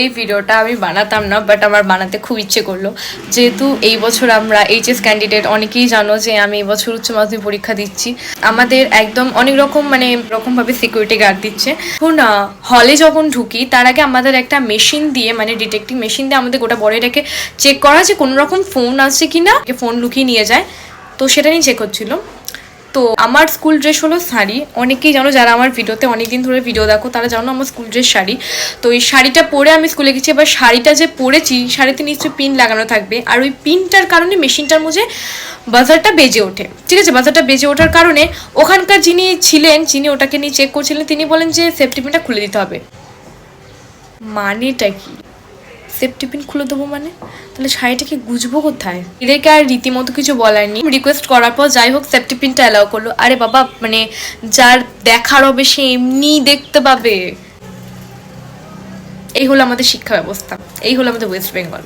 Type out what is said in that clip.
এই ভিডিওটা আমি বানাতাম না, বাট আমার বানাতে খুব ইচ্ছে করলো, যেহেতু এই বছর আমরা এইচএস ক্যান্ডিডেট। অনেকেই জানো যে আমি এই বছর উচ্চ মাধ্যমিক পরীক্ষা দিচ্ছি। আমাদের একদম অনেক রকম রকমভাবে সিকিউরিটি গার্ড দিচ্ছে। এখন হলে যখন ঢুকি তার আগে আমাদের একটা মেশিন দিয়ে, ডিটেক্টিং মেশিন দিয়ে আমাদের গোটা বডিটাকে চেক করা, যে কোনো রকম ফোন আছে কি না, ফোন লুকিয়ে নিয়ে যায়। তো সেটা নিয়ে চেক হচ্ছিল। তো আমার স্কুল ড্রেস হলো শাড়ি। অনেকেই জানো, যারা আমার ভিডিওতে অনেকদিন ধরে ভিডিও দেখো তারা জানো আমার স্কুল ড্রেস শাড়ি। তো এই শাড়িটা পরে আমি স্কুলে গেছি। এবার শাড়িটা যে পরেছি, শাড়িতে নিশ্চয়ই পিন লাগানো থাকবে, আর ওই পিনটার কারণে মেশিনটার মধ্যে বাজারটা বেজে ওঠে। ঠিক আছে, বাজারটা বেজে ওঠার কারণে ওখানকার যিনি ছিলেন, যিনি ওটাকে নিয়ে চেক করছিলেন, তিনি বলেন যে সেফটি পিনটা খুলে দিতে হবে। মানেটা কি? সেফটি পিন খুলে দেবো মানে? তাহলে শাড়িটাকে গুজবো কোথায়? এদেরকে আর রীতিমতো কিছু বলার নেই। রিকোয়েস্ট করার পর যাই হোক সেফটি পিনটা অ্যালাউ করলো। আরে বাবা, যার দেখার হবে সে এমনি দেখতে পাবে। এই হলো আমাদের শিক্ষা ব্যবস্থা, এই হলো আমাদের ওয়েস্ট বেঙ্গল।